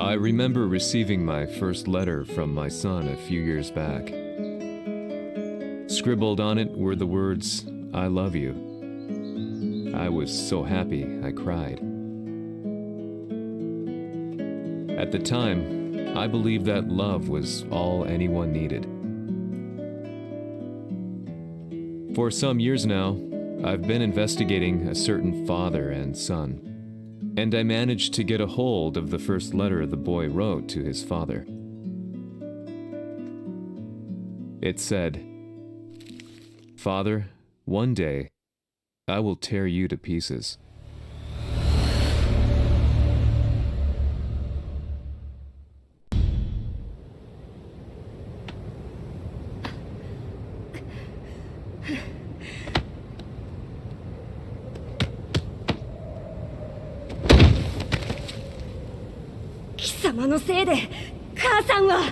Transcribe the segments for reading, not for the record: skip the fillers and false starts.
I remember receiving my first letter from my son a few years back. Scribbled on it were the words, "I love you." I was so happy I cried. At the time, I believed that love was all anyone needed. For some years now, I've been investigating a certain father and son, and I managed to get a hold of the first letter the boy wrote to his father. It said, "Father, one day, I will tear you to pieces." "貴様のせいで母さんは..."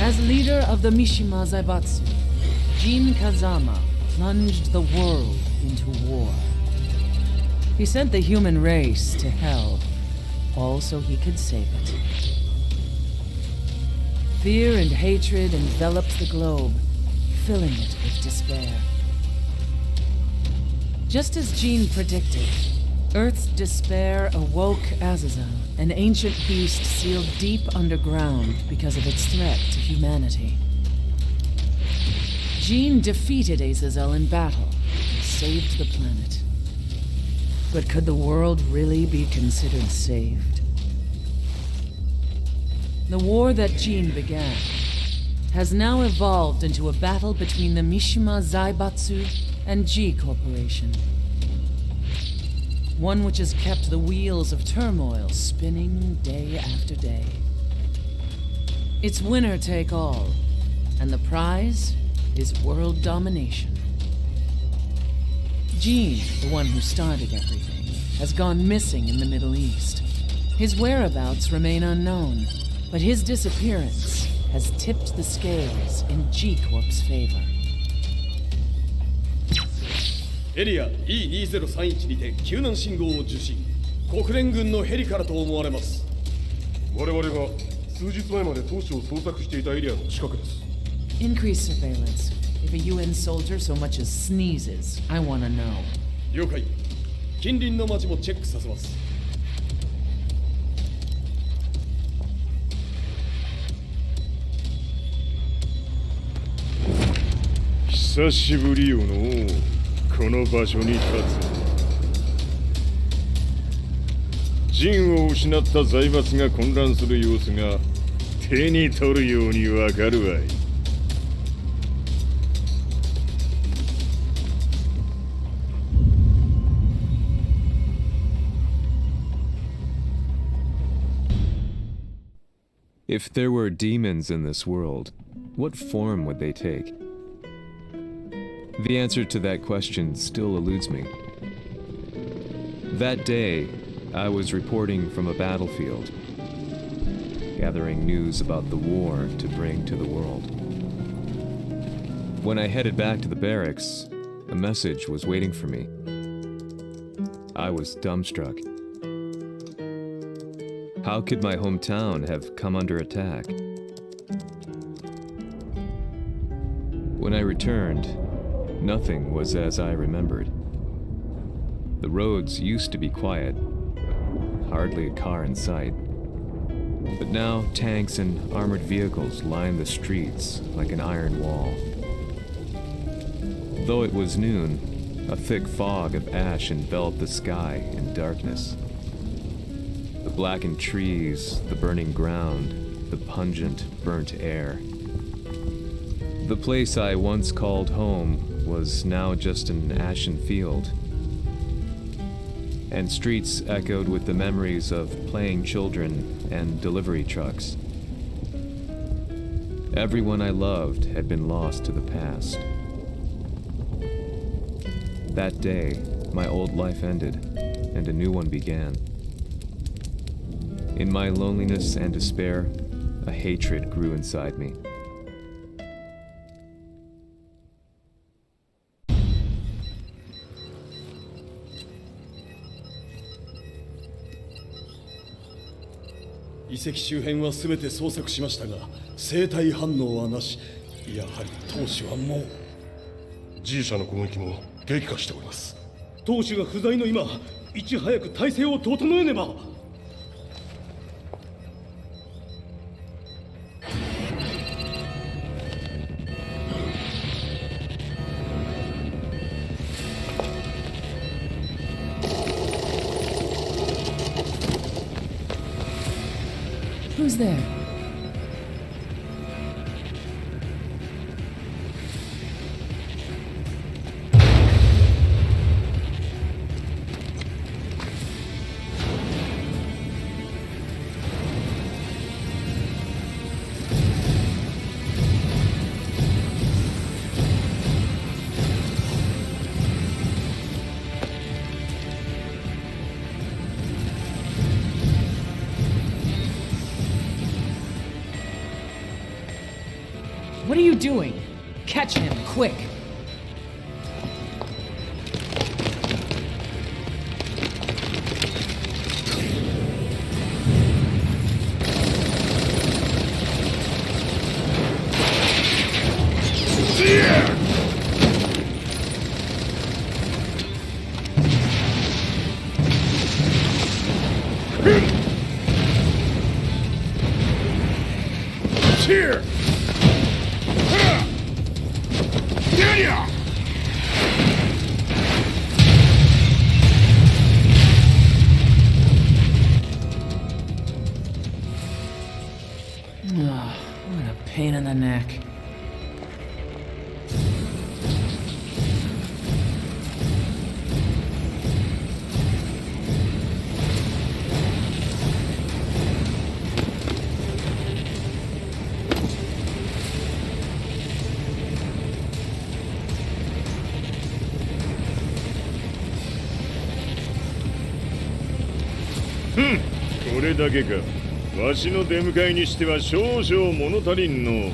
As leader of the Mishima Zaibatsu, Jin Kazama plunged the world into war. He sent the human race to hell, all so he could save it. Fear and hatred enveloped the globe, filling it with despair. Just as Jin predicted, Earth's despair awoke Azazel, an ancient beast sealed deep underground because of its threat to humanity. Jin defeated Azazel in battle and saved the planet. But could the world really be considered saved? The war that Jin began has now evolved into a battle between the Mishima Zaibatsu and G Corporation. One which has kept the wheels of turmoil spinning day after day. It's winner take all, and the prize is world domination. Jin, the one who started everything, has gone missing in the Middle East. His whereabouts remain unknown, but his disappearance has tipped the scales in G Corp's favor. エリア E2031 にて救難信号を受信。国連軍のヘリからと思われます。我々が数日前まで当初を捜索していたエリアの近くです。 Increase surveillance. If a UN soldier so much as sneezes, I want to know. 了解。近隣の町もチェックさせます。久しぶりよのう。この場所に立つ。陣を失った財閥が混乱する様子が手に取るようにわかるわい。If there were demons in this world, what form would they take? The answer to that question still eludes me. That day, I was reporting from a battlefield, gathering news about the war to bring to the world. When I headed back to the barracks, a message was waiting for me. I was dumbstruck. How could my hometown have come under attack? When I returned, nothing was as I remembered. The roads used to be quiet, hardly a car in sight. But now tanks and armored vehicles line the streets like an iron wall. Though it was noon, a thick fog of ash enveloped the sky in darkness. The blackened trees, the burning ground, the pungent, burnt air. The place I once called home was now just an ashen field, and streets echoed with the memories of playing children and delivery trucks. Everyone I loved had been lost to the past. That day, my old life ended, and a new one began. In my loneliness and despair, a hatred grew inside me.遺跡周辺は全て捜索しましたが生体反応はなし。やはり当主はもう G 社の攻撃も激化しております。当主が不在の今、いち早く体制を整えねば。Who's there? What are you doing? Catch him, quick! Here! Oh, what a pain in the neck. Hmm, これだけか。わしの出迎えにしては少々物足りんの。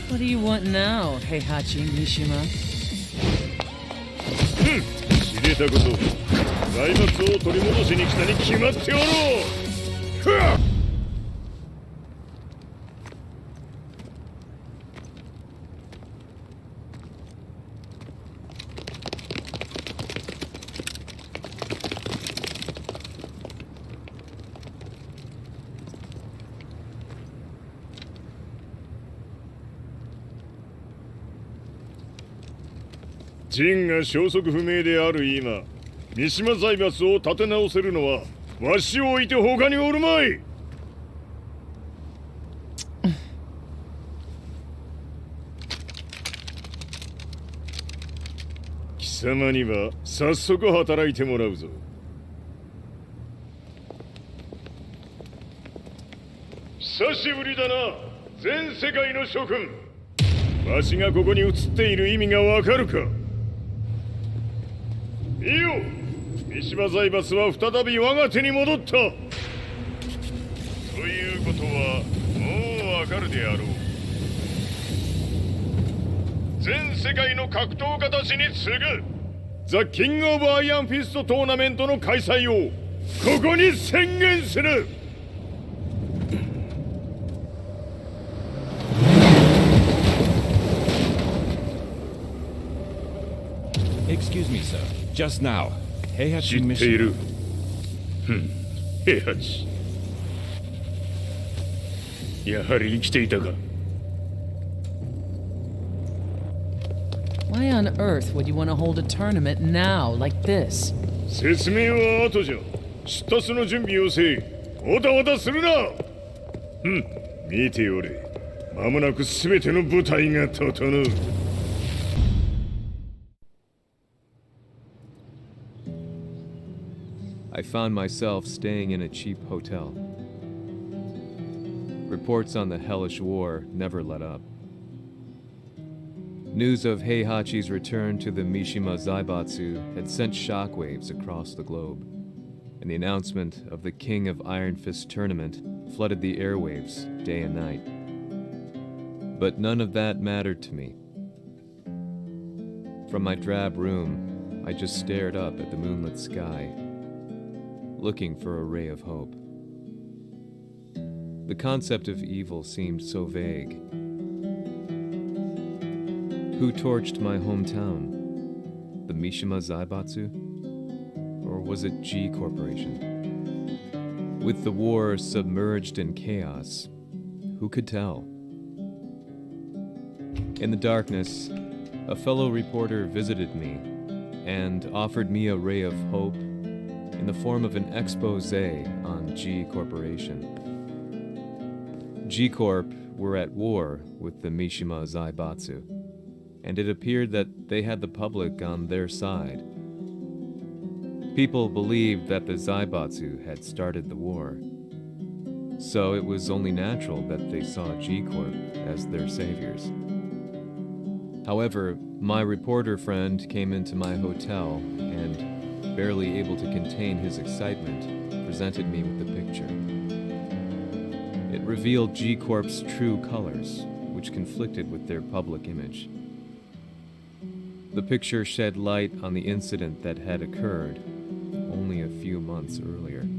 What do you want now, Heihachi Mishima? 知れたこと。財閥を取り戻しに来たに決まっておろう。陣が消息不明である今、三島財閥を立て直せるのはわしを置いて他におるまい。様には早速働いてもらうぞ。久しぶりだな、全世界の諸君。わしがここに映っている意味がわかるか。いいよ、三島財閥は再び我が手に戻った。ということはもうわかるであろう。全世界の格闘家たちに次ぐザ・キング・オブ・アイアンフィストトーナメントの開催をここに宣言する。Excuse me, sir. Just now, 知っている。平八。やはり生きていたか。Why on earth would you want to hold a tournament now, like this? 説明は後じゃ。出立の準備をせい。おたおたするな。見ておれ。間もなく全ての部隊が整う。I found myself staying in a cheap hotel. Reports on the hellish war never let up. News of Heihachi's return to the Mishima Zaibatsu had sent shockwaves across the globe, and the announcement of the King of Iron Fist tournament flooded the airwaves day and night. But none of that mattered to me. From my drab room, I just stared up at the moonlit sky, looking for a ray of hope. The concept of evil seemed so vague. Who torched my hometown? The Mishima Zaibatsu? Or was it G Corporation? With the war submerged in chaos, who could tell? In the darkness, a fellow reporter visited me and offered me a ray of hope in the form of an expose on G Corporation. G Corp were at war with the Mishima Zaibatsu, and it appeared that they had the public on their side. People believed that the Zaibatsu had started the war, so it was only natural that they saw G Corp as their saviors. However, my reporter friend came into my hotel and, barely able to contain his excitement, presented me with the picture. It revealed G Corp's true colors, which conflicted with their public image. The picture shed light on the incident that had occurred only a few months earlier. "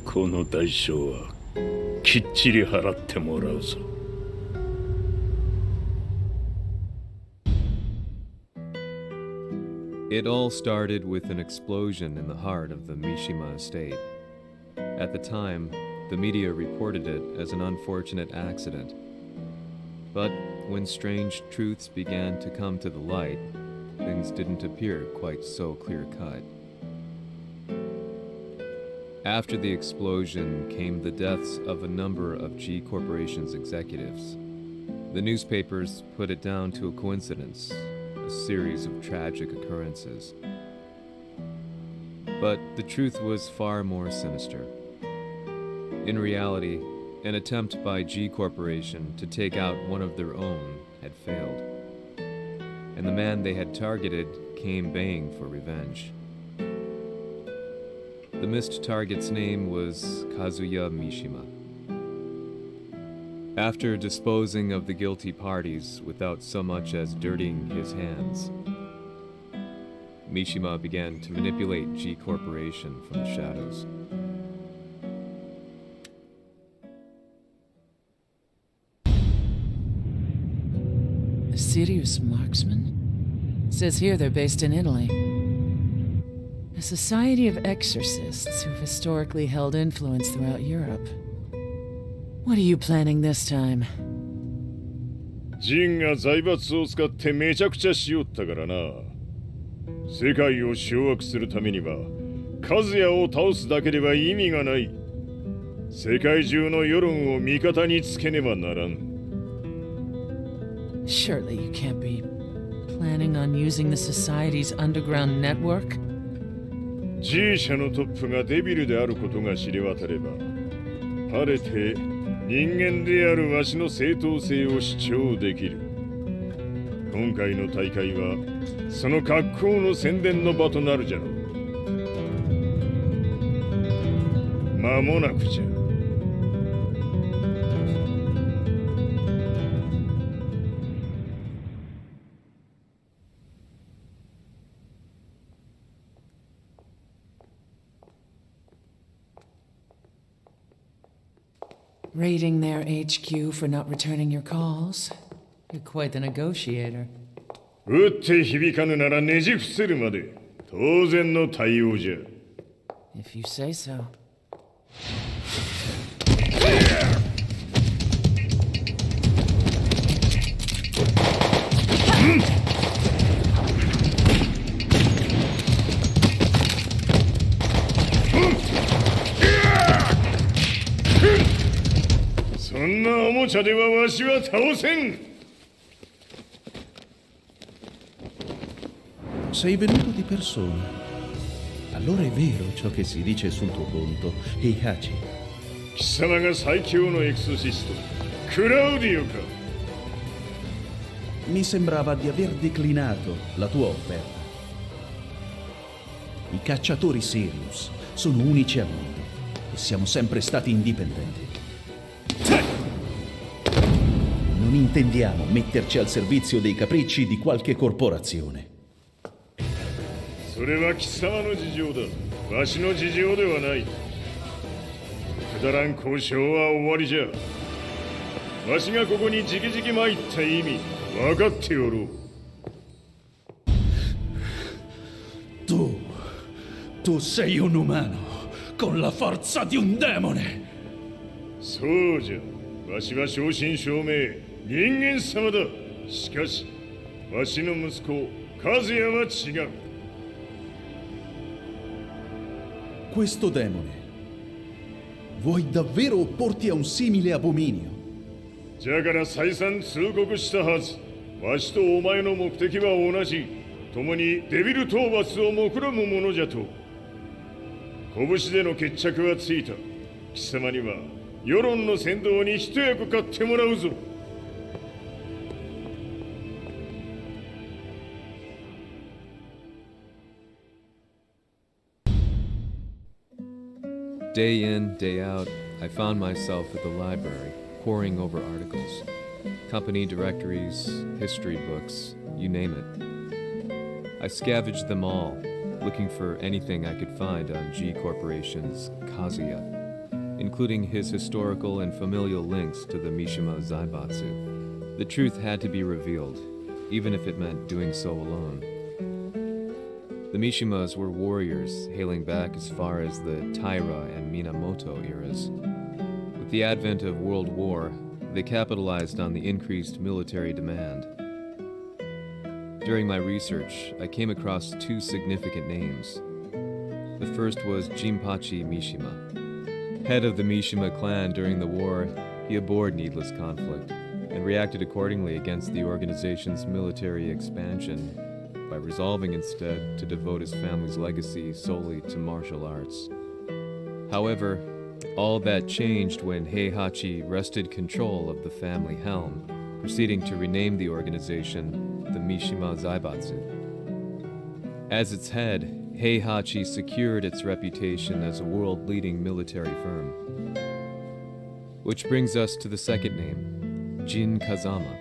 この代償はきっちり払ってもらうぞ." It all started with an explosion in the heart of the Mishima estate. At the time, the media reported it as an unfortunate accident. But when strange truths began to come to the light, things didn't appear quite so clear-cut. After the explosion came the deaths of a number of G Corporation's executives. The newspapers put it down to a coincidence, a series of tragic occurrences. But the truth was far more sinister. In reality, an attempt by G Corporation to take out one of their own had failed, and the man they had targeted came baying for revenge. The missed target's name was Kazuya Mishima. After disposing of the guilty parties without so much as dirtying his hands, Mishima began to manipulate G Corporation from the shadows. A serious marksman? Says here they're based in Italy. A society of exorcists who've historically held influence throughout Europe. What are you planning this time? ジンが財閥を使ってめちゃくちゃしよったからな。世界を掌握するためには、カズヤを倒すだけでは意味がない。世界中の世論を味方につけねばならん。Surely you can't be planning on using the society's underground network? G 社のトップがデビルであることが知れ渡れば、晴れて人間であるわしの正当性を主張できる。今回の大会はその格好の宣伝の場となるじゃろう。間もなくじゃ。Raiding their HQ for not returning your calls? You're quite the negotiator. 撃って響かぬならねじ伏せるまで当然の対応じゃ。If you say so. Sei venuto di persona. Allora è vero ciò che si dice sul tuo conto, Heihachi. 貴様が最強のエクソシスト、クラウディオか。Mi sembrava di aver declinato la tua offerta. I cacciatori Sirius sono unici al mondo e siamo sempre stati indipendenti. Non intendiamo metterci al servizio dei capricci di qualche corporazione. それは貴様の事情だ。わしの事情ではない。くだらん交渉は終わりじゃ。わしがここにじきじき参った意味、分かっておろう。Tu sei un umano, con la forza di un demone! そうじゃ。わしは正真正銘、人間様だ。しかし、わしの息子、和也は違う。Questo demone, vuoi davvero opporti a un simile abominio? じゃから再三通告したはず。わしとお前の目的は同じ。共にデビル討伐を目論むものじゃと。拳での決着はついた。貴様には世論の先導に一役買ってもらうぞ。Day in, day out, I found myself at the library, poring over articles. Company directories, history books, you name it. I scavenged them all, looking for anything I could find on G Corporation's Kazuya, including his historical and familial links to the Mishima Zaibatsu. The truth had to be revealed, even if it meant doing so alone. The Mishimas were warriors hailing back as far as the Taira and Minamoto eras. With the advent of World War, they capitalized on the increased military demand. During my research, I came across two significant names. The first was Jinpachi Mishima. Head of the Mishima clan during the war, he abhorred needless conflict and reacted accordingly against the organization's military expansion by resolving instead to devote his family's legacy solely to martial arts. However, all that changed when Heihachi wrested control of the family helm, proceeding to rename the organization the Mishima Zaibatsu. As its head, Heihachi secured its reputation as a world-leading military firm. Which brings us to the second name, Jin Kazama.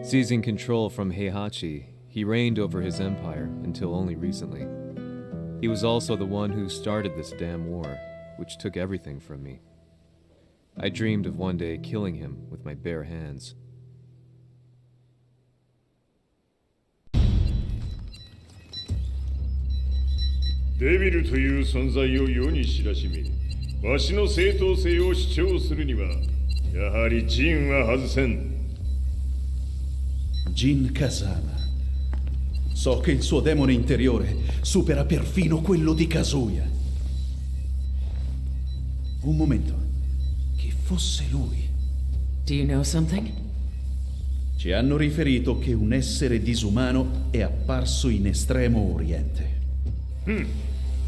Seizing control from Heihachi, he reigned over his empire until only recently. He was also the one who started this damn war, which took everything from me. I dreamed of one day killing him with my bare hands. デビルという存在を世に知らしめ、わしの正当性を主張するには、やはりジンは外せん。Jin Kazama. So che il suo demone interiore supera perfino quello di Kazuya. Un momento. Che fosse lui. Do you know something? Ci hanno riferito che un essere disumano è apparso in Estremo Oriente.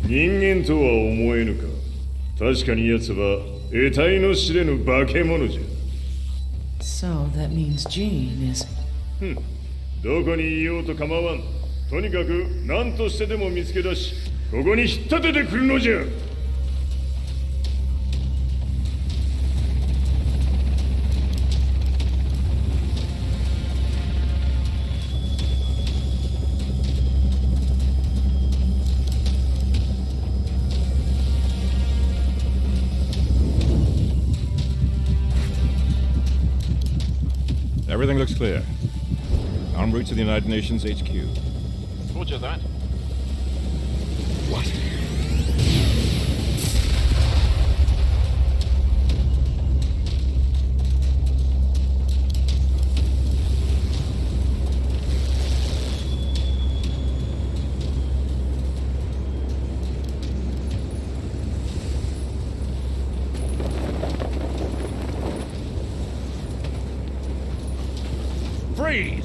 人間とは思えぬか。確かに奴は得体の知れぬ化け物じゃ。So that means Jean is... どこにいようと構わん。とにかく何としてでも見つけ出し、ここに引っ立ててくるのじゃ。Everything looks clear. En route to the United Nations HQ. Roger that. What? Freeze!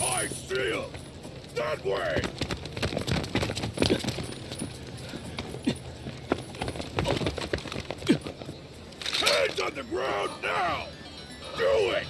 I see him! That way! Hands on the ground now! Do it!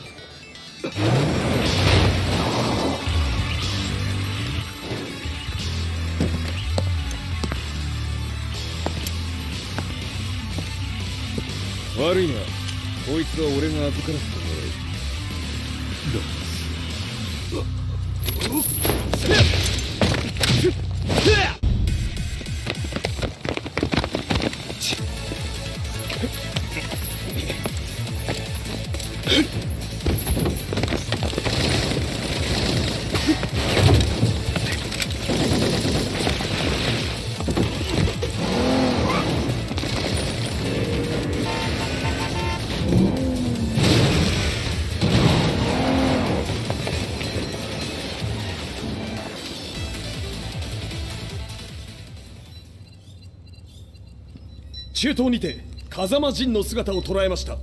中東にて風間陣の姿を捉えました。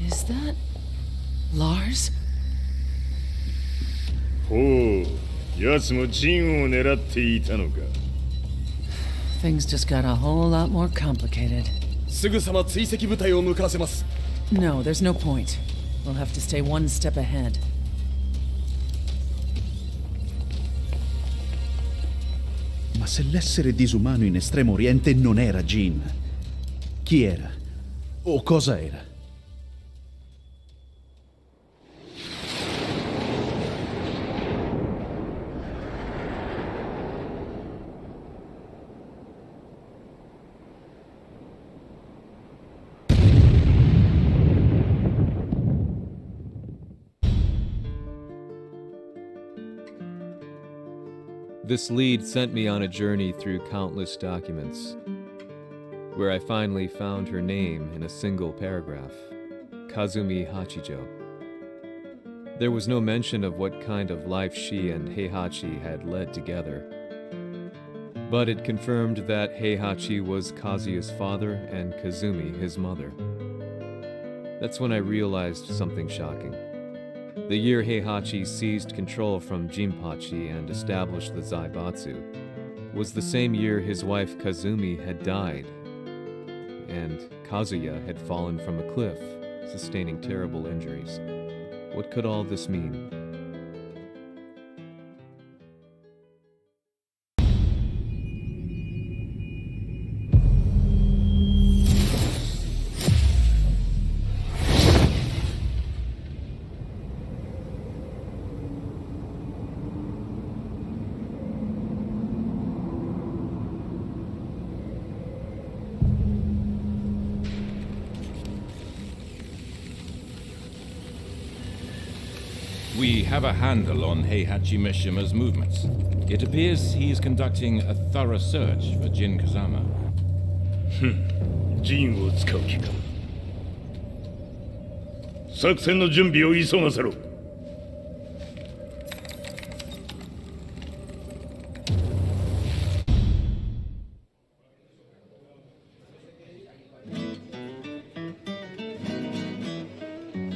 Is that... Lars? ほう、奴もジンを狙っていたのか。Things just got a whole lot more complicated. すぐさま追跡部隊を向かわせます。 No, there's no point. We'll have to stay one step ahead. Ma se l'essere disumano in Estremo Oriente non era Jin, chi era? O cosa era? This lead sent me on a journey through countless documents, where I finally found her name in a single paragraph, Kazumi Hachijo. There was no mention of what kind of life she and Heihachi had led together, but it confirmed that Heihachi was Kazuya's father and Kazumi his mother. That's when I realized something shocking. The year Heihachi seized control from Jinpachi and established the Zaibatsu was the same year his wife Kazumi had died, and Kazuya had fallen from a cliff, sustaining terrible injuries. What could all this mean? We have a handle on Heihachi Mishima's movements. It appears he is conducting a thorough search for Jin Kazama. ジンを使う気か。作戦の準備を急がせろ。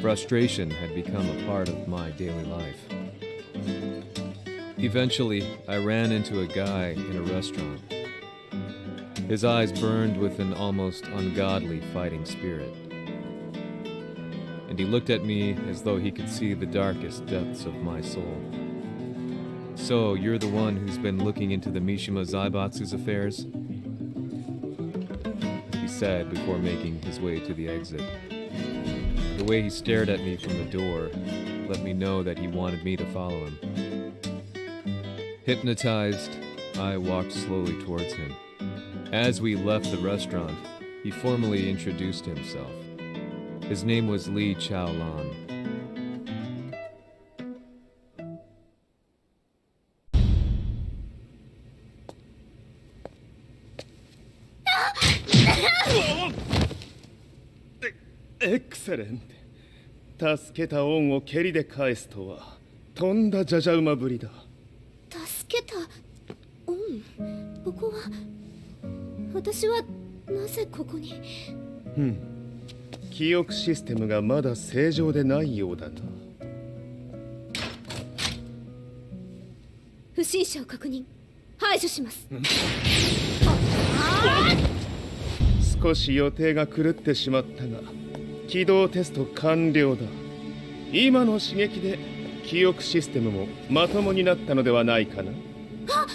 Frustration had become a part of my daily life. Eventually, I ran into a guy in a restaurant. His eyes burned with an almost ungodly fighting spirit. And he looked at me as though he could see the darkest depths of my soul. So, you're the one who's been looking into the Mishima Zaibatsu's affairs? He said before making his way to the exit. The way he stared at me from the door let me know that he wanted me to follow him. Hypnotized, I walked slowly towards him. As we left the restaurant, he formally introduced himself. His name was Li Chaolan. Excellent. 助けた恩を蹴りで返すとはとんだじゃじゃ馬ぶりだ。助けた恩。ここは私はなぜここに。記憶システムがまだ正常でないようだな。不審者を確認。排除します。少し予定が狂ってしまったが起動テスト完了だ。今の刺激で記憶システムもまともになったのではないかな。あ、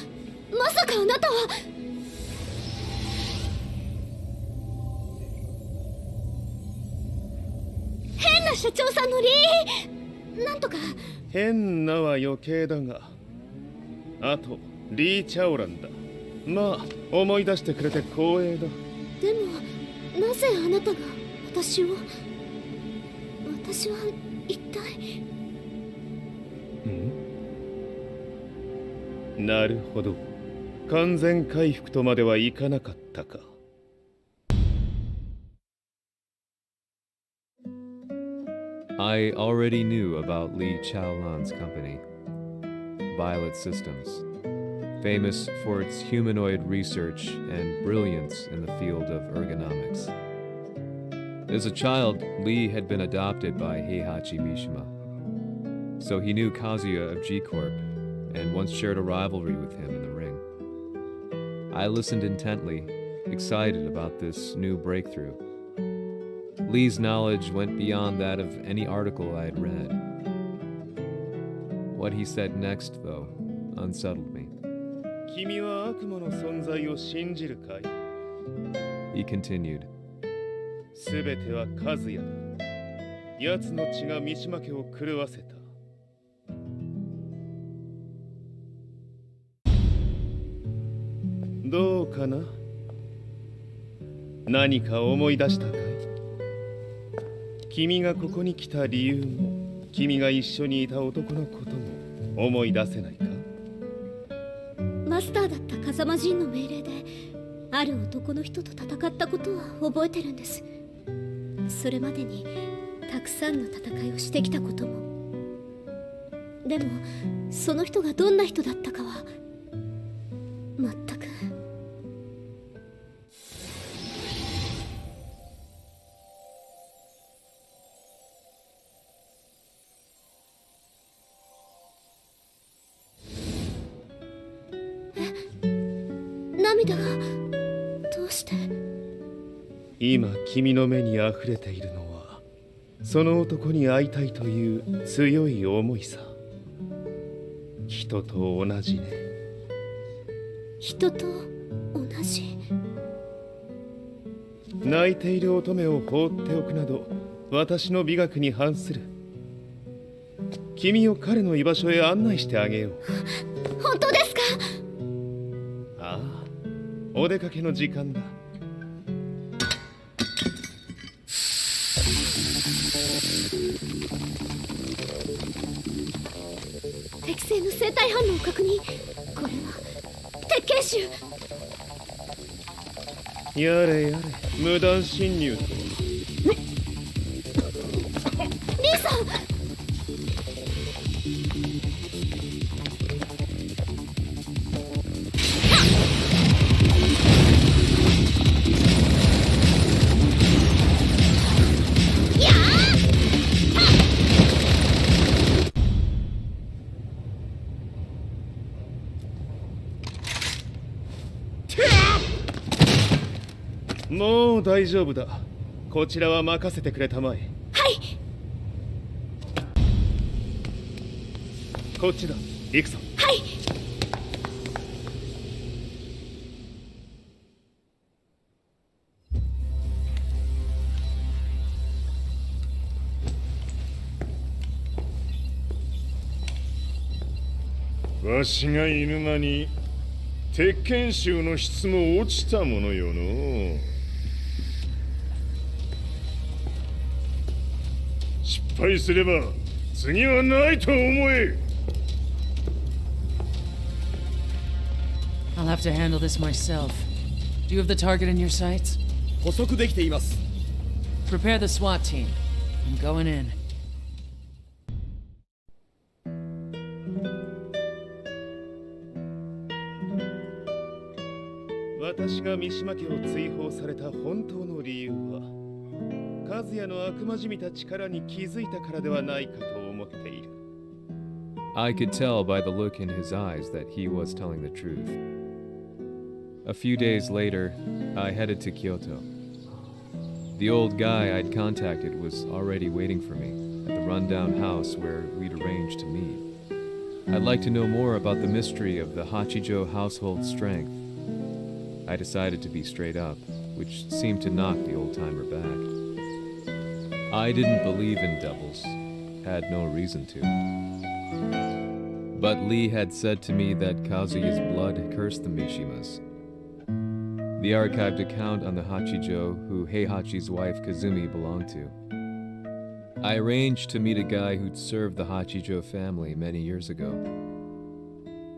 まさかあなたは。変な社長さんのなんとか。変なは余計だが、あとリー・チャオランだ。まあ思い出してくれて光栄だ。でもなぜあなたが私は一体。なるほど。完全回復とまではいかなかったか。I already knew about Li Chaolan's company, Violet Systems, famous for its humanoid research and brilliance in the field of ergonomics. As a child, Li had been adopted by Heihachi Mishima, so he knew Kazuya of G-Corp and once shared a rivalry with him in the ring. I listened intently, excited about this new breakthrough. Lee's knowledge went beyond that of any article I had read. What he said next, though, unsettled me. 君は悪魔の存在を信じるかい? He continued. すべては和也だ。奴の血が三島家を狂わせた。どうかな？何か思い出したかい？君がここに来た理由も、君が一緒にいた男のことも思い出せないか？マスターだった風間陣の命令である男の人と戦ったことは覚えてるんです。それまでにたくさんの戦いをしてきたことも。でもその人がどんな人だったかは全く。涙がどうして？今君の目に溢れているのはその男に会いたいという強い思いさ。人と同じね。人と同じ？泣いている乙女を放っておくなど私の美学に反する。君を彼の居場所へ案内してあげよう。本当ですか？ああ、お出かけの時間だ。適正の生体反応を確認。これは鉄拳臭。やれやれ、無断侵入とは。リーさん！もう大丈夫だ。こちらは任せてくれたまえ。はい。こっちだ。行くぞ。はい。わしが犬間に鉄拳衆の質も落ちたものよの。失敗すれば次はないと思え。I'll have to handle this myself. Do you have the target in your sights? 捕捉できています。Prepare the SWAT team. I'm going in. 私が三島家を追放された本当の理由は和也の悪魔じみた力に気づいたからではないかと思っている。 I could tell by the look in his eyes that he was telling the truth. A few days later, I headed to Kyoto. The old guy I'd contacted was already waiting for me at the rundown house where we'd arranged to meet. I'd like to know more about the mystery of the Hachijo household strength. I decided to be straight up, which seemed to knock the old-timer back. I didn't believe in devils, had no reason to. But Lee had said to me that Kazuya's blood cursed the Mishimas. The archived account on the Hachijo who Heihachi's wife Kazumi belonged to. I arranged to meet a guy who'd served the Hachijo family many years ago.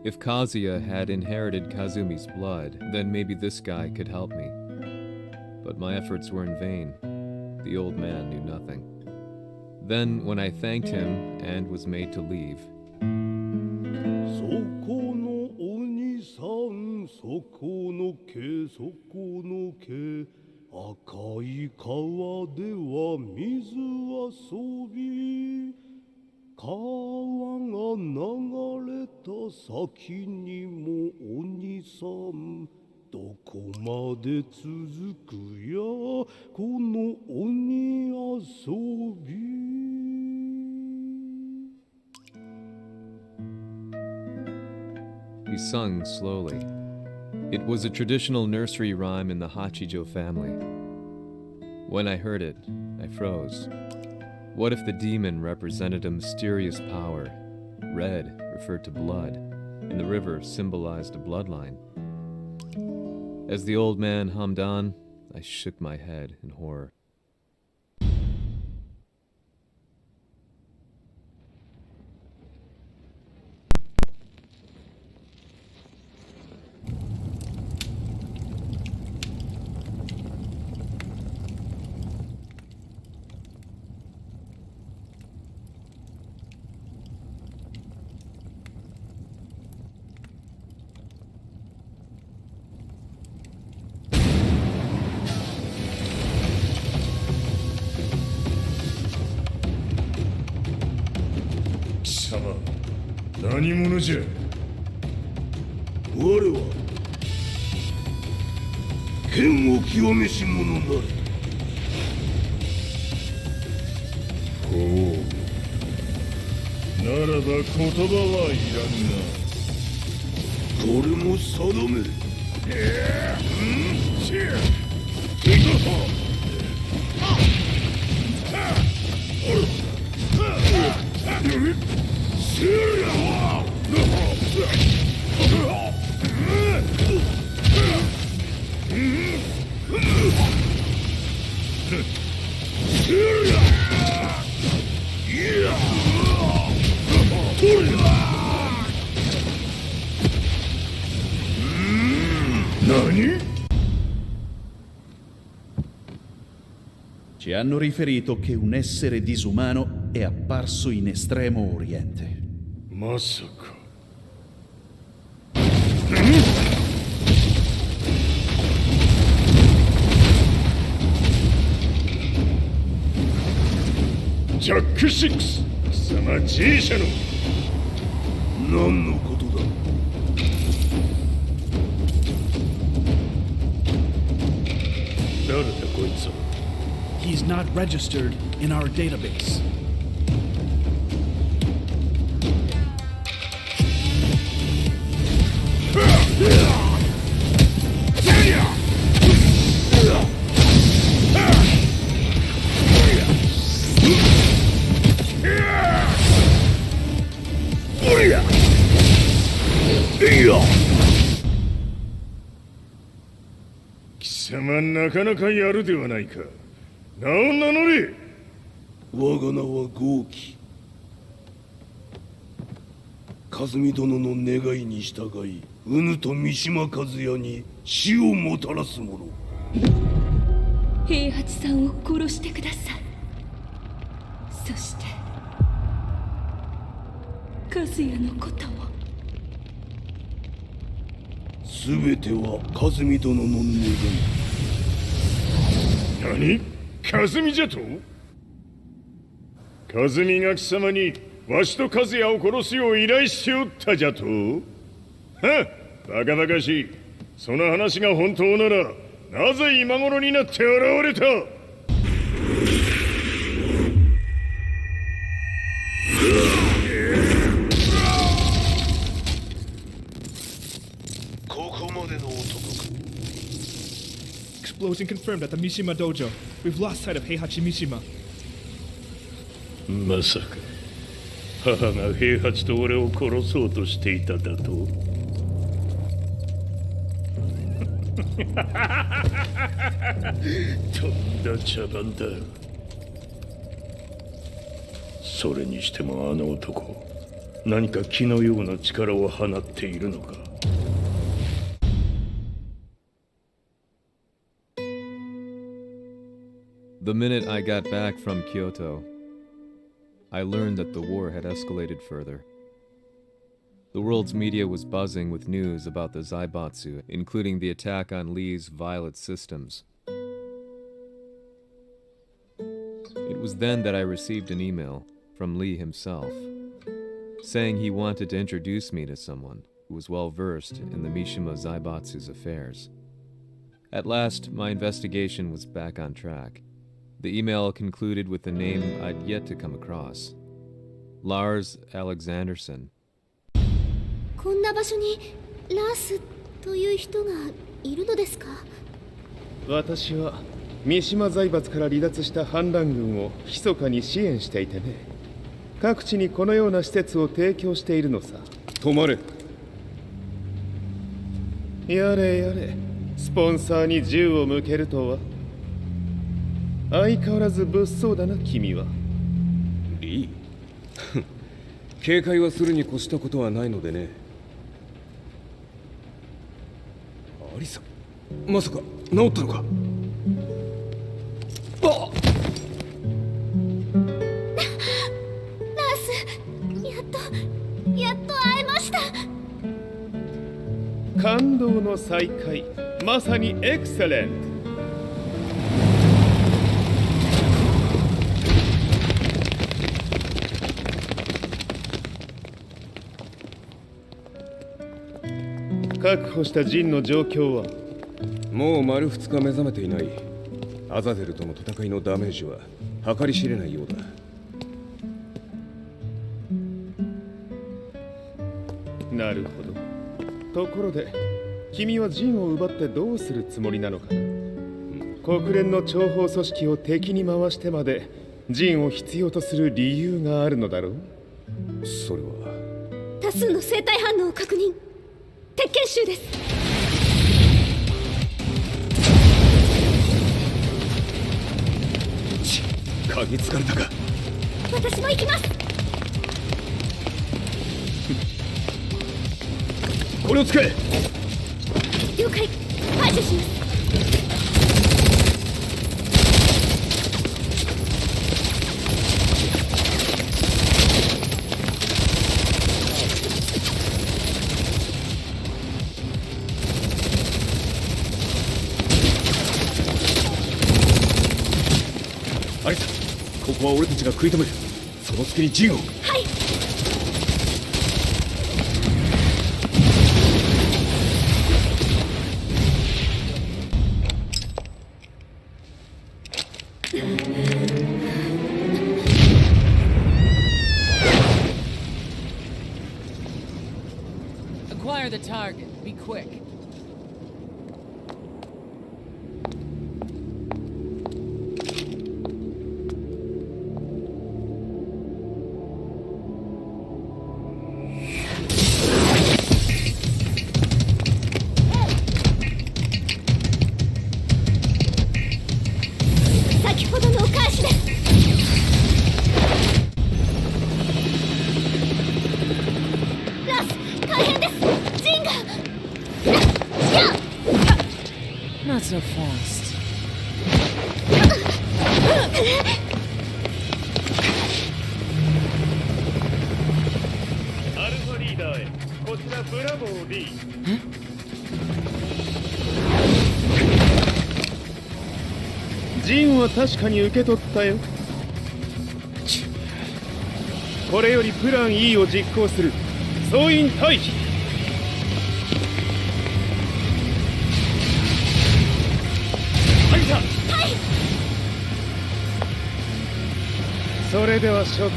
If Kazuya had inherited Kazumi's blood, then maybe this guy could help me. But my efforts were in vain. The old man knew nothing. Then, when I thanked him and was made to leave, そこのお兄さん、そこの毛、そこの毛、赤い川では水遊び、川が流れた先にもお兄さん、どここまで続くやこの鬼遊び。 He sung slowly. It was a traditional nursery rhyme in the Hachijo family. When I heard it, I froze. What if the demon represented a mysterious power? Red referred to blood, and the river symbolized a bloodline. As the old man hummed on, I shook my head in horror.貴様、何者じゃ。我は剣を極めし者なり。ほう。ならば言葉はいらんな。これも定め。何？ Ci hanno riferito che un essere disumano è apparso in Estremo Oriente. まさか。ジャック6、貴様 G 社の何のことだ。誰だこいつは。 He's not registered in our database. Yeah! 貴様なかなかやるではないか。名を名乗れ。我が名は豪輝。和美殿の願いに従い、うぬと三島和也に死をもたらす者。平八さんを殺してください。そして和也のことも。すべては和美殿の願い。何？和美じゃと？和美が貴様にわしと和也を殺すよう依頼しておったじゃと？はっ、バカバカしい。その話が本当ならなぜ今頃になって現れた？Explosion confirmed at the Mishima Dojo. We've lost sight of Heihachi Mishima. まさか母が平八と俺を殺そうとしていただと？とんだ茶番だ。それにしてもあの男、何か気のような力を放っているのか。The minute I got back from Kyoto, I learned that the war had escalated further. The world's media was buzzing with news about the Zaibatsu, including the attack on Lee's Violet systems. It was then that I received an email from Lee himself, saying he wanted to introduce me to someone who was well versed in the Mishima Zaibatsu's affairs. At last, my investigation was back on track. The email concluded with a name I'd yet to come across. Lars Alexanderson. こんな場所にラースという人がいるのですか？私は三島財閥から離脱した反乱軍を密かに支援していてね。各地にこのような施設を提供しているのさ。止まれ。やれやれ、スポンサーに銃を向けるとは。相変わらず物騒だな、君は。リー警戒はするに越したことはないのでね。アリサ、まさか治ったのか？あっ！ラース、やっと会えました。感動の再会、まさにエクセレント。確保したジンの状況は？もう丸2日目覚めていない。アザゼルとの戦いのダメージは計り知れないようだ。なるほど。ところで君はジンを奪ってどうするつもりなのかな？国連の諜報組織を敵に回してまでジンを必要とする理由があるのだろう？それは多数の生体反応を確認。鉄拳衆です。嗅ぎつかれたか。私も行きます。これを使え。了解。排除します。アリサ、ここは俺たちが食い止める。その隙にジンを。はい。Acquire the target. Be quick. Not so fast. アルファリーダーへ。こちらブラボー D。ジンは確かに受け取ったよ。これよりプラン E を実行する。総員退避。それでは諸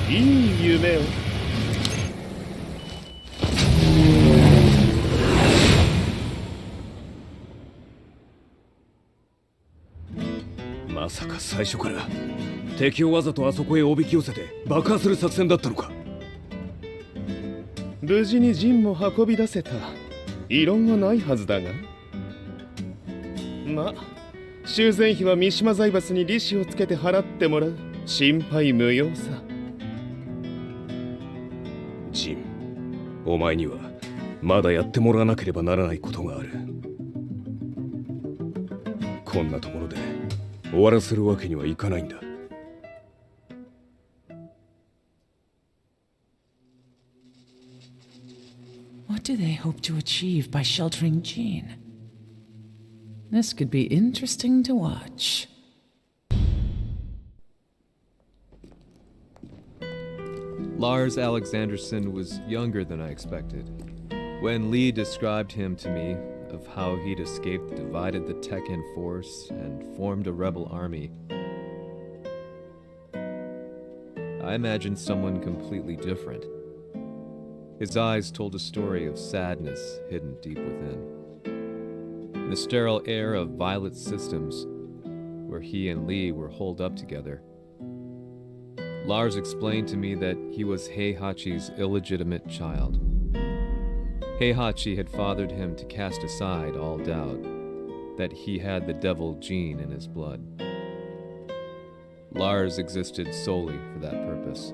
君、いい夢を。まさか最初から敵をわざとあそこへおびき寄せて爆破する作戦だったのか？無事にジンも運び出せた。異論はないはずだが。まあ、修繕費は三島財閥に利子をつけて払ってもらう。心配無用さ。ジン、お前にはまだやってもらわなければならないことがある。こんなところで終わらせるわけにはいかないんだ。What do they hope to achieve by sheltering Jean? This could be interesting to watch. Lars Alexanderson was younger than I expected. When Lee described him to me, of how he'd escaped, divided the Tekken force, and formed a rebel army, I imagined someone completely different. His eyes told a story of sadness hidden deep within. In the sterile air of Violet Systems, where he and Lee were holed up together, Lars explained to me that he was Heihachi's illegitimate child. Heihachi had fathered him to cast aside all doubt that he had the devil gene in his blood. Lars existed solely for that purpose.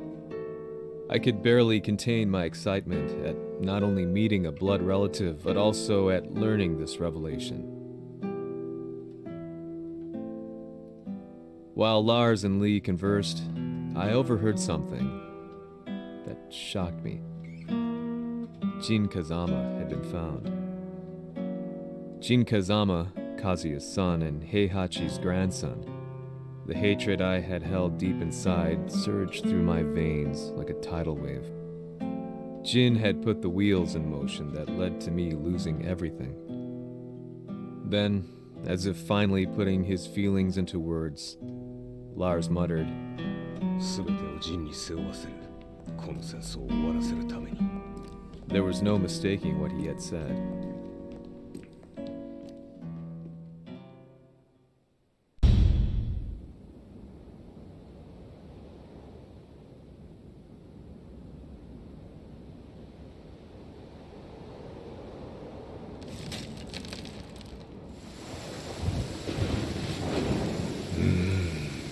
I could barely contain my excitement at not only meeting a blood relative, but also at learning this revelation. While Lars and Lee conversed, I overheard something that shocked me. Jin Kazama had been found. Jin Kazama, Kazuya's son and Heihachi's grandson. The hatred I had held deep inside surged through my veins like a tidal wave. Jin had put the wheels in motion that led to me losing everything. Then, as if finally putting his feelings into words, Lars muttered, There was no mistaking what he had said.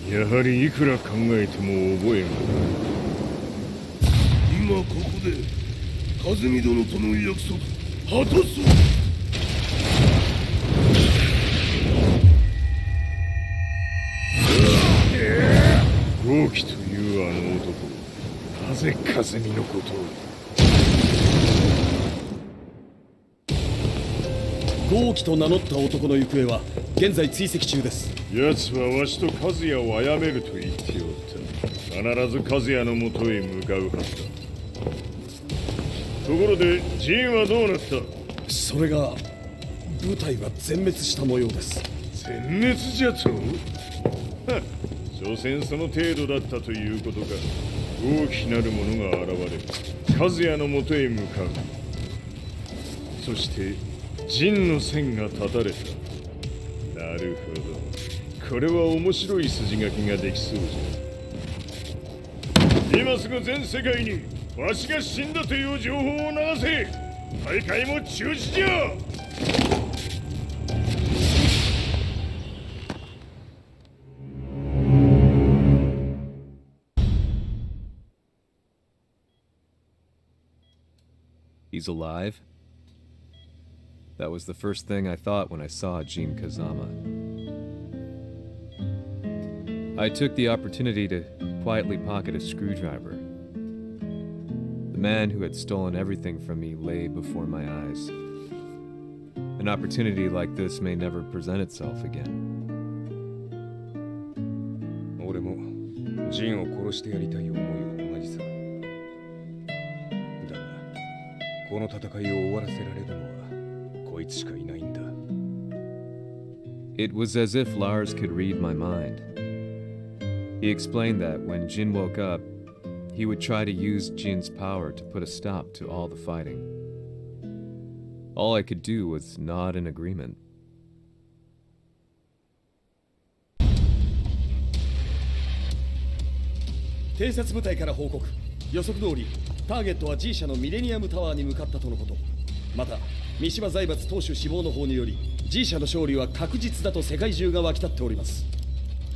やはりいくら考えても覚えがない。今ここで風見殿との約束果たそう。豪輝というあの男、なぜ風見のことを。豪輝と名乗った男の行方は現在追跡中です。奴はわしと和也を殺めると言っておった。必ず和也のもとへ向かうはずだ。ところでジンはどうなった？それが部隊は全滅した模様です。全滅じゃと？所詮その程度だったということか。大きなる者が現れ和也のもとへ向かう。そして陣の線が断たれた。なるほど。これは面白い筋書きができそうじゃ。今すぐ全世界にわしが死んだという情報を流せ。大会も中止じゃ。He's alive? That was the first thing I thought when I saw Jin Kazama. I took the opportunity to quietly pocket a screwdriver. The man who had stolen everything from me lay before my eyes. An opportunity like this may never present itself again. 俺もジンを殺してやりたい思いは同じさ。だが、この戦いを終わらせられるのはこいつしかいないんだ。It was as if Lars could read my mind. He explained that when Jin woke up, he would try to use Jin's power to put a stop to all the fighting. All I could do was nod in agreement. 偵察部隊から報告。予測通り、ターゲットは G 社のミレニアムタワーに向かったとのこと。また、三島財閥当主死亡の方により、G 社の勝利は確実だと世界中が沸き立っております。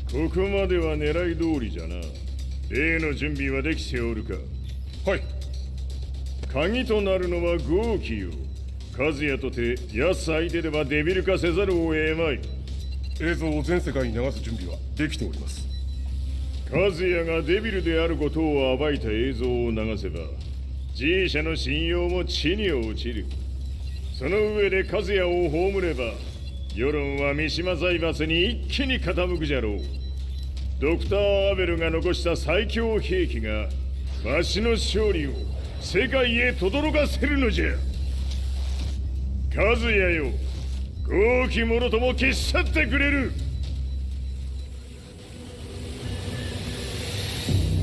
ここまでは狙い通りじゃな。例の準備はできておるか？はい。鍵となるのは豪輝よ。和也とて奴相手ではデビル化せざるを得まい。映像を全世界に流す準備はできております。和也がデビルであることを暴いた映像を流せば G 社の信用も地に落ちる。その上で和也を葬れば世論は三島財閥に一気に傾くじゃろう。ドクター・アベルが残した最強兵器がわしの勝利を世界へ轟かせるのじゃ。和也よ、豪気者とも消し去ってくれる。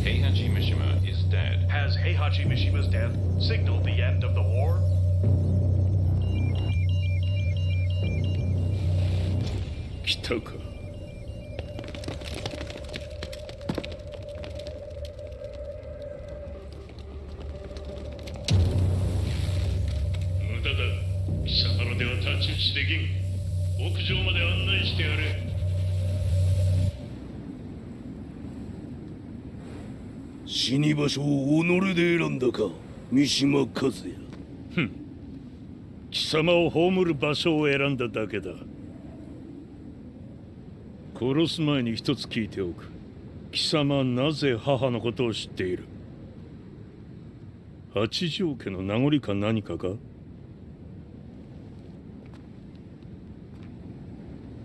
Heihachi Mishima is dead. Has Heihachi Mishima's death signaled the end of the war? 来たか。無駄だ。貴様らでは太刀打ちできん。屋上まで案内してやれ。死に場所を己で選んだか、三島和也。貴様を葬る場所を選んだだけだ。殺す前に一つ聞いておく。貴様はなぜ母のことを知っている？八条家の名残か何かか？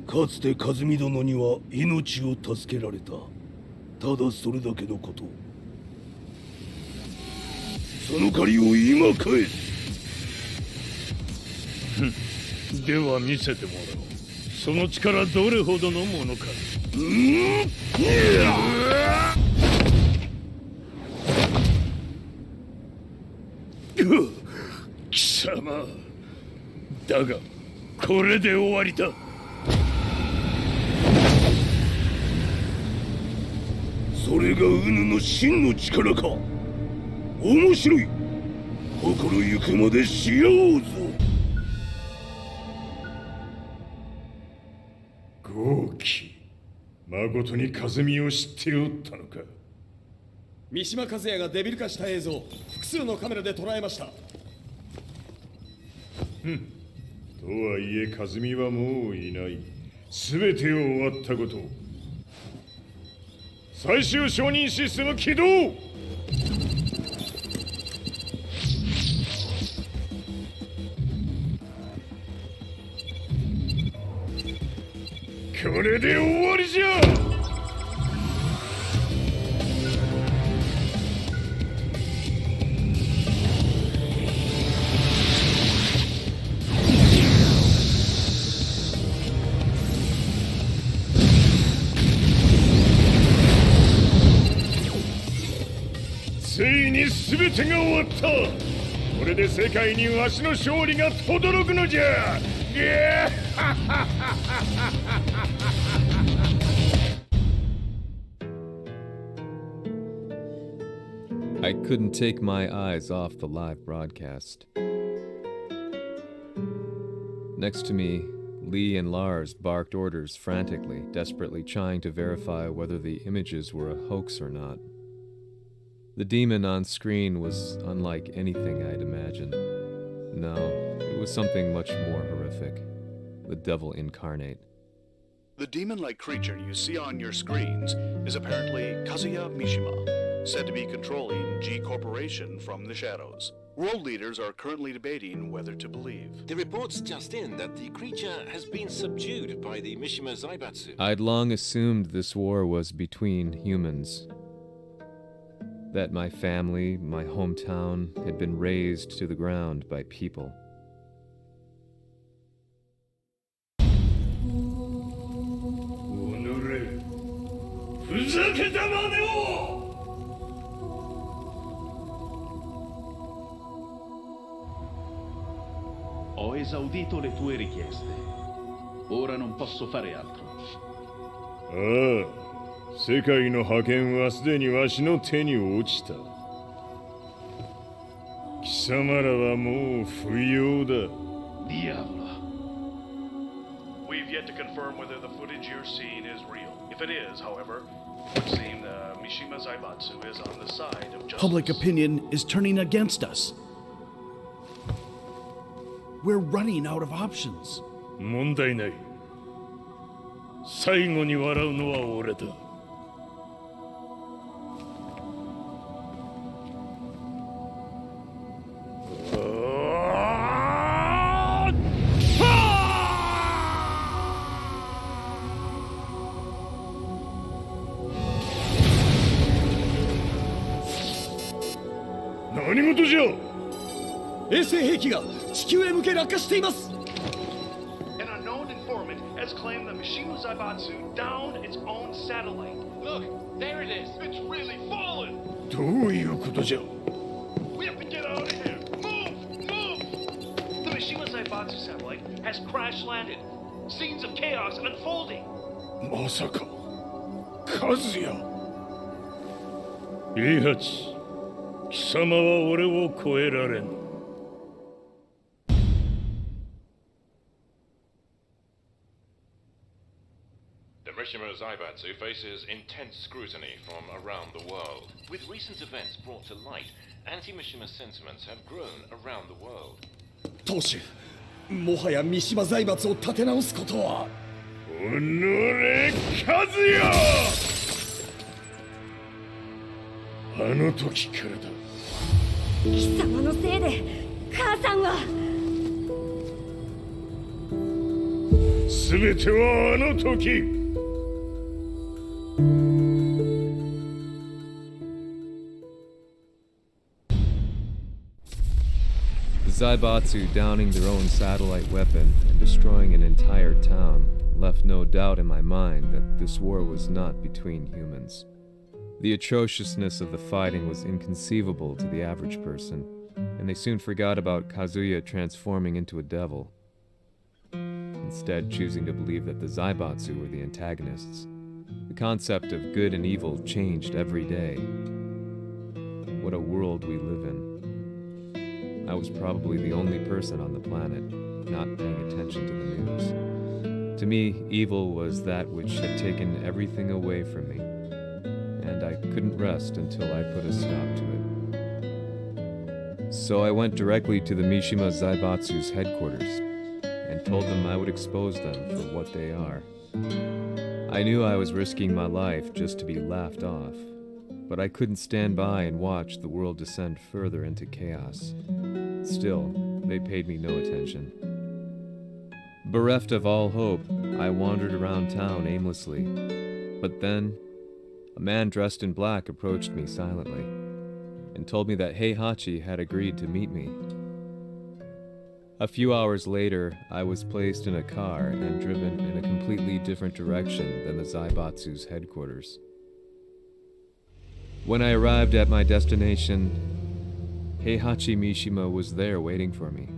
かつて和美殿には命を助けられた。ただそれだけのこと。その借りを今返す。では見せてもらおう。その力どれほどのものか。貴様だがこれで終わりだ。それがウヌの真の力か。面白い。心ゆくまでしようぞ。豪気、誠に風見を知っておったのか。三島和也がデビル化した映像、複数のカメラで捉えました。とはいえ風見はもういない。全てを終わったこと。最終承認システム起動。これで終わりじゃ。ついに全てが終わった。これで世界にわしの勝利が轟くのじゃ。I couldn't take my eyes off the live broadcast. Next to me, Lee and Lars barked orders frantically, desperately trying to verify whether the images were a hoax or not. The demon on screen was unlike anything I'd imagined. No, it was something much more horrific. The devil incarnate. The demon-like creature you see on your screens is apparently Kazuya Mishima, said to be controlling G Corporation from the shadows. World leaders are currently debating whether to believe. The reports just in that the creature has been subdued by the Mishima Zaibatsu. I'd long assumed this war was between humans. That my family, my hometown, had been razed to the ground by people. Ho esaudito le tue richieste. Ora non posso fare altro. ああ、世界の覇権はすでにわしの手に落ちた。貴様らはもう不要だ。Diavolo. We've yet to confirm whether the footage you're seeing is real. If it is, however, it would seem the Mishima Zaibatsu is on the side of justice. Public opinion is turning against us. We're running out of options. 問題ない。最後に笑うのは俺だ。何事じゃ。衛星兵器が地球へ向け落下しています。known informant has claimed that Mishima Zaibatsu downed its own satellite. Look, there it is. It's really fallen. どういうことじゃ We have to get out of here. Move! Move! The Mishima Zaibatsu satellite has crash landed. Scenes of chaos unfolding. まさか和也平八貴様は俺を超えられん The Mishima Zaibatsu faces intense scrutiny from around the world. With recent events brought to light, anti-Mishima sentiments have grown around the world. 当主、もはや三島財閥を立て直すことは。おのれ和也あの時からだ貴様のせいで母さんは全てはあの時 The Zaibatsu downing their own satellite weapon and destroying an entire town left no doubt in my mind that this war was not between humans. The atrociousness of the fighting was inconceivable to the average person, and they soon forgot about Kazuya transforming into a devil, instead choosing to believe that the Zaibatsu were the antagonists. The concept of good and evil changed every day. What a world we live in. I was probably the only person on the planet not paying attention to the news. To me, evil was that which had taken everything away from me, and I couldn't rest until I put a stop to it. So I went directly to the Mishima Zaibatsu's headquarters and told them I would expose them for what they are. I knew I was risking my life just to be laughed off, but I couldn't stand by and watch the world descend further into chaos. Still, they paid me no attention. Bereft of all hope, I wandered around town aimlessly. But then, a man dressed in black approached me silently and told me that Heihachi had agreed to meet me. A few hours later, I was placed in a car and driven in a completely different direction than the Zaibatsu's headquarters. When I arrived at my destination, Heihachi Mishima was there waiting for me.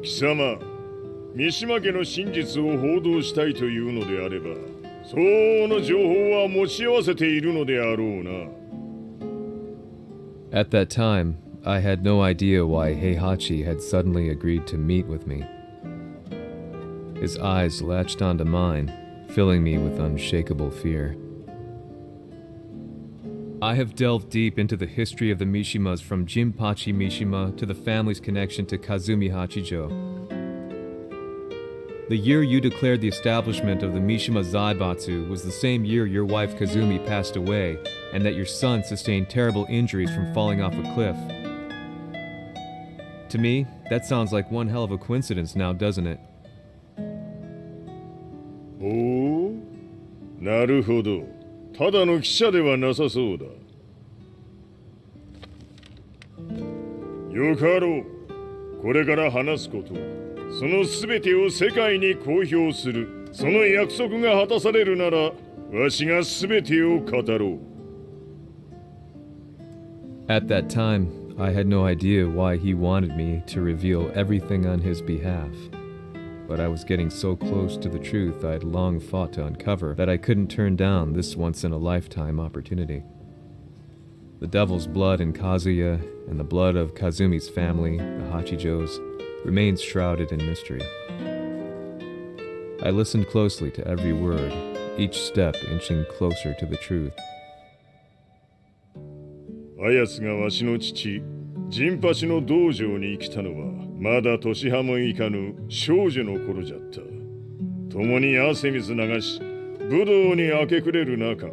Kisama, 三島家の真実を報道したいというのであれば、相応の情報は持ち合わせているのであろうな。At that time, I had no idea why Heihachi had suddenly agreed to meet with me. His eyes latched onto mine, filling me with unshakable fear. I have delved deep into the history of the Mishimas from Jinpachi Mishima to the family's connection to Kazumi Hachijo. The year you declared the establishment of the Mishima Zaibatsu was the same year your wife Kazumi passed away, and that your son sustained terrible injuries from falling off a cliff. To me, that sounds like one hell of a coincidence now, doesn't it? おお、なるほど。ただの記者ではなさそうだ。よかろう。これから話すこと、そのすべてを世界に公表する。その約束が果たされるなら、わしがすべてを語ろう。At that time, I had no idea why he wanted me to reveal everything on his behalf. But I was getting so close to the truth I'd long fought to uncover that I couldn't turn down this once-in-a-lifetime opportunity. The devil's blood in Kazuya and the blood of Kazumi's family, the Hachijos, remains shrouded in mystery. I listened closely to every word, each step inching closer to the truth. あやつがわしの父、陣八の道場に来たのは、まだ年端もいかぬ少女の頃じゃった。共に汗水流し、武道に明け暮れる中、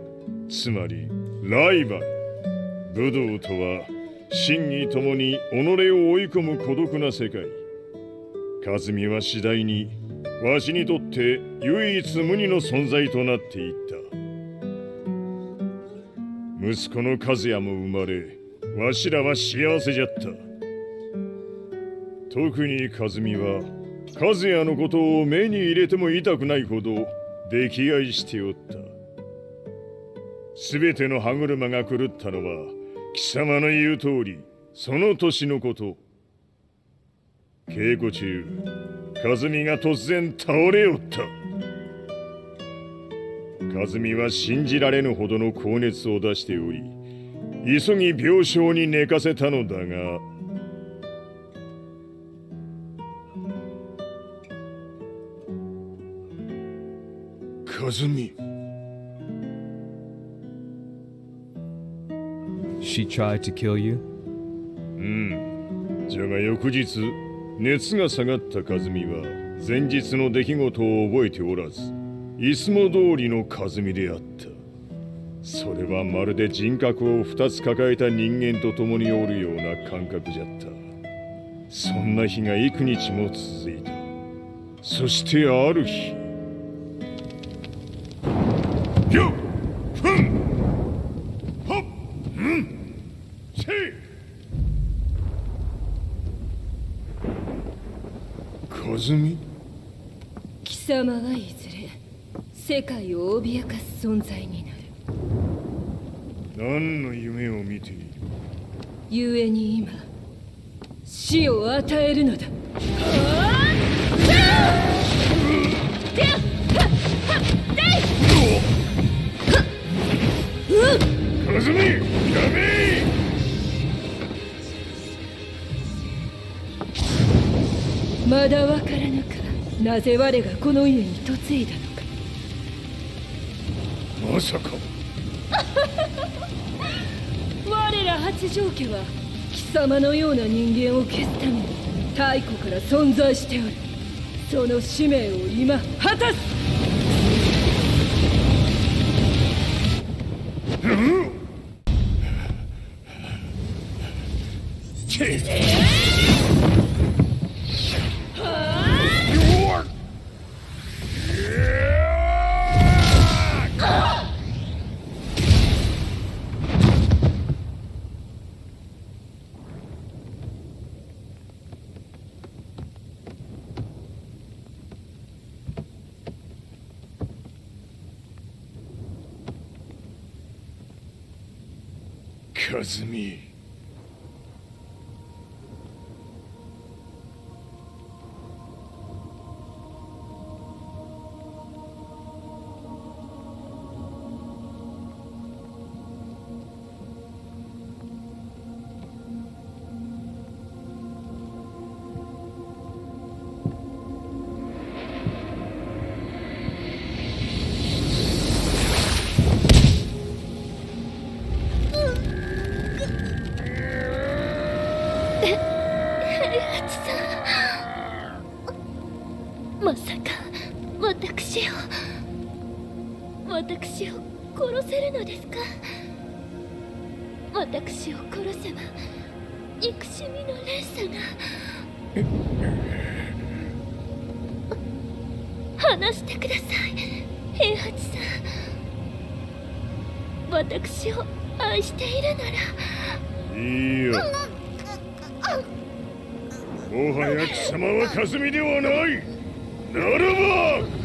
つまりライバル。武道とは、真偽ともに己を追い込む孤独な世界。和美は次第にわしにとって唯一無二の存在となっていった。息子の和也も生まれ、わしらは幸せじゃった。特に和美は和也のことを目に入れても痛くないほど溺愛しておった。すべての歯車が狂ったのは貴様の言う通りその年のこと。稽古中和美が突然倒れおった。和美は信じられぬほどの高熱を出しており、急ぎ病床に寝かせたのだが、和美。She tried to kill you? じゃが翌日、熱が下がった和美は前日の出来事を覚えておらず、いつも通りの和美であった。それはまるで人格を2つ抱えた人間と共におるような感覚じゃった。そんな日が幾日も続いた。そしてある日、よっふんはっせい。和美？貴様はいずれ世界を脅かす存在になる。何の夢を見ている？故に今死を与えるのだ。和美、やめ！まだわからぬか、なぜ我がこの家に嫁いだのか。まさか我ら八丈家は貴様のような人間を消すために太古から存在しておる。その使命を今果たす。和美。まさか私を殺せるのですか？私を殺せば憎しみの連鎖が。話してください、平八さん。私を愛しているなら。いいよ。もはや貴様は和美ではない。ならば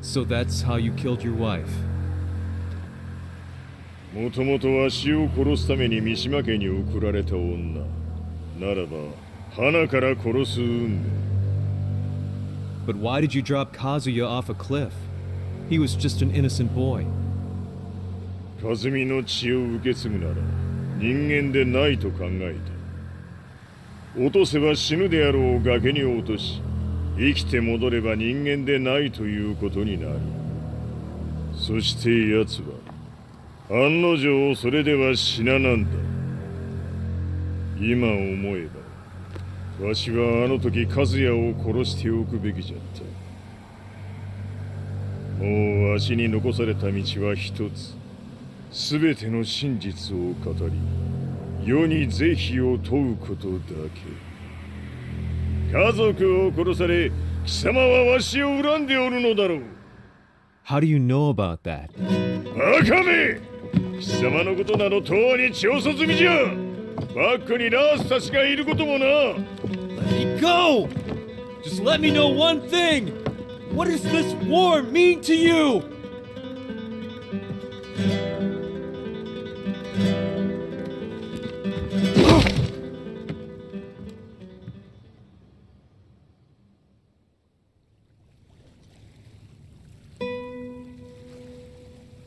So that's how you killed your wife. もともとわしを殺すために三島家に送られた女。ならば、花から殺す運命。But why did you drop Kazuya off a cliff? He was just an innocent boy. 和美の血を受け継ぐなら、人間でないと考えた。落とせば死ぬであろう崖に落とし、生きて戻れば人間でないということになる。そして奴は案の定それでは死ななんだ。今思えばわしはあの時和也を殺しておくべきじゃった。もうわしに残された道は一つ。全ての真実を語り世に是非を問うことだけ。家族を殺され貴様はわしを恨んでおるのだろう。 How do you know about that? バカめ！貴様のことなどとうに調査済みじゃ。バックにラースたちがいることもな。 Let me go! Just let me know one thing! What does this war mean to you?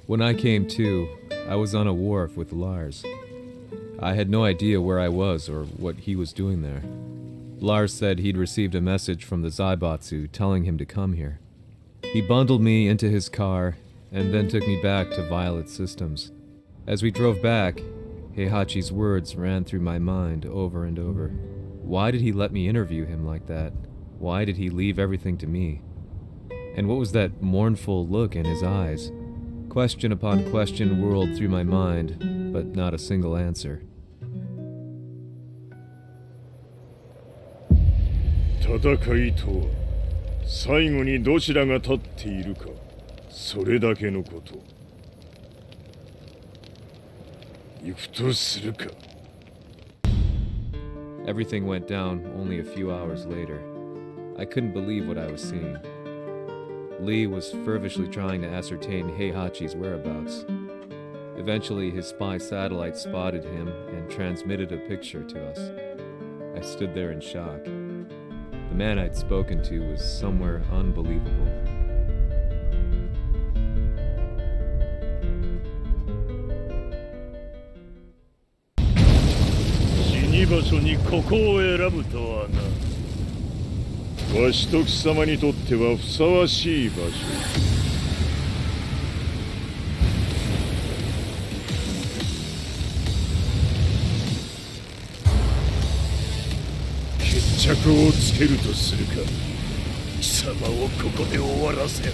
When I came to, I was on a wharf with Lars. I had no idea where I was or what he was doing there. Lars said he'd received a message from the Zaibatsu telling him to come here. He bundled me into his car and then took me back to Violet Systems. As we drove back, Heihachi's words ran through my mind over and over. Why did he let me interview him like that? Why did he leave everything to me? And what was that mournful look in his eyes? Question upon question whirled through my mind, but not a single answer. 戦いとは最後にどちらが立っているか、それだけのこと。行くとするか。 Everything went down only a few hours later. I couldn't believe what I was seeing. Lee was feverishly trying to ascertain Heihachi's whereabouts. Eventually, his spy satellite spotted him and transmitted a picture to us. I stood there in shock. The man I'd spoken to was somewhere unbelievable. 死に場所にここを選ぶとはな。わしと貴様にとってはふさわしい場所。決着をつけるとするか。貴様をここで終わらせる。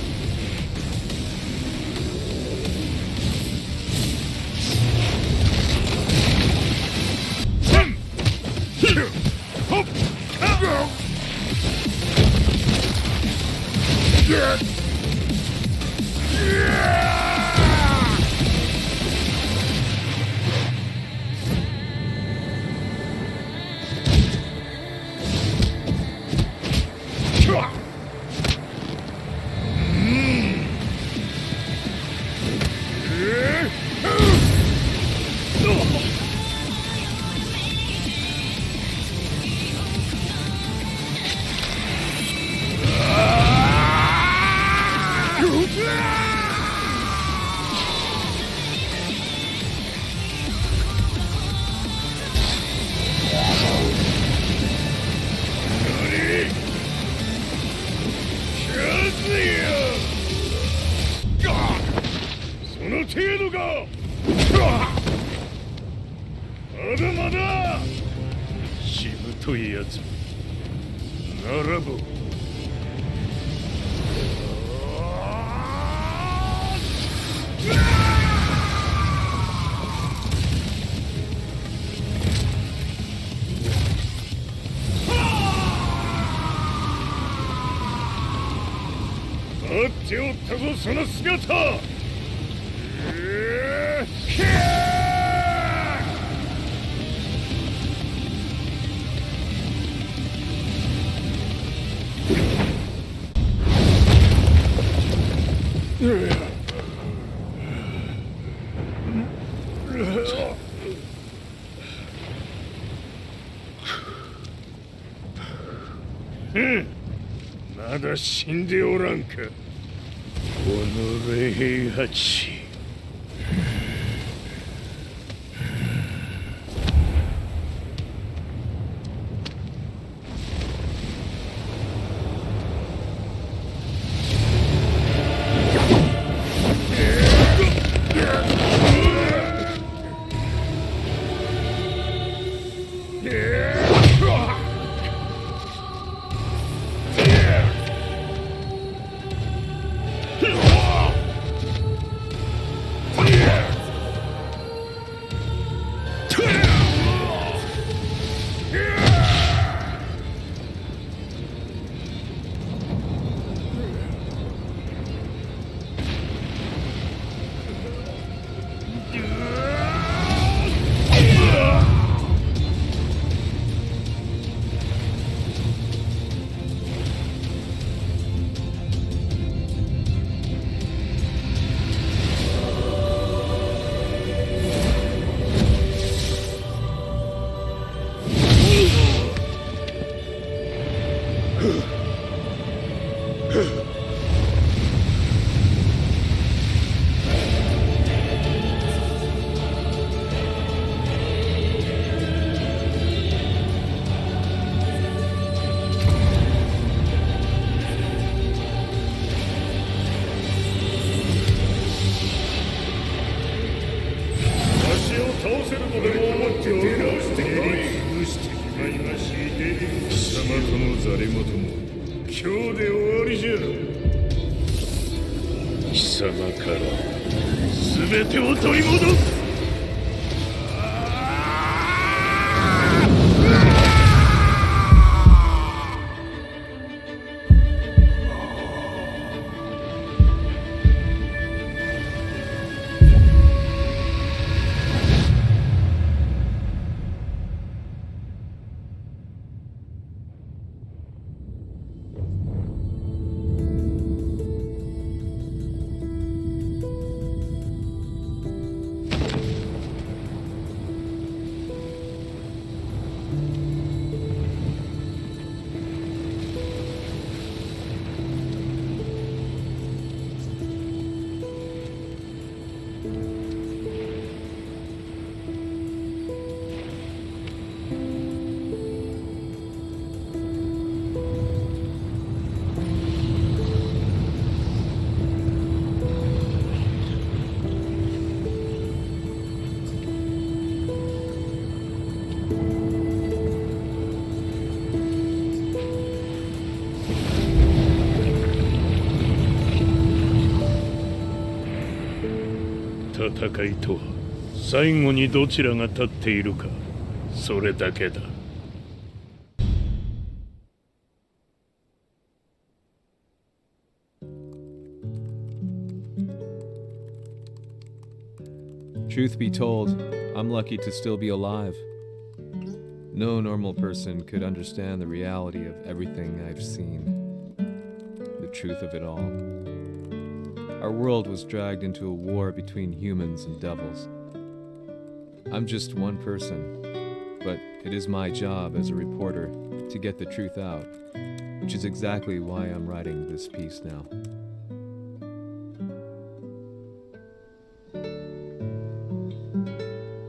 待っておったぞその姿。まだ死んでおらんか。おのれ平八。とでも思っておるな。して潰してしまいまし。貴様ともザレモとも今日で終わりじゃ。貴様から全てを取り戻す。戦いとは最後にどちらが立っているか、それだけだ。Truth be told, I'm lucky to still be alive. No normal person could understand the reality of everything I've seen, the truth of it all. Our world was dragged into a war between humans and devils. I'm just one person, but it is my job as a reporter to get the truth out, which is exactly why I'm writing this piece now.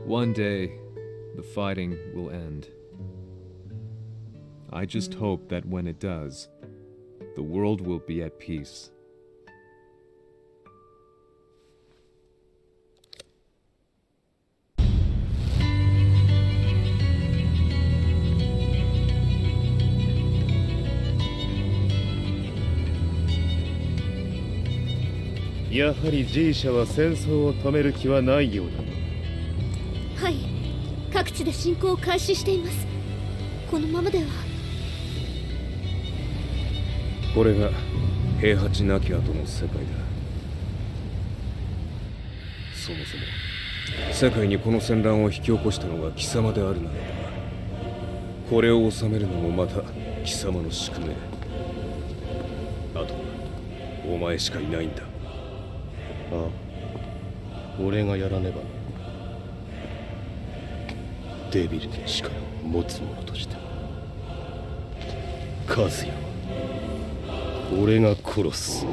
One day, the fighting will end. I just hope that when it does, the world will be at peace. Yaはり G 社は戦争を止める気はないようだな。はい、各地で侵攻を開始しています。このままでは。これが平八なき後の世界だ。そもそも世界にこの戦乱を引き起こしたのが貴様であるならば、これを収めるのもまた貴様の宿命。あとはお前しかいないんだ。ああ、俺がやらねばな。デビルの力を持つ者として和也は俺が殺す。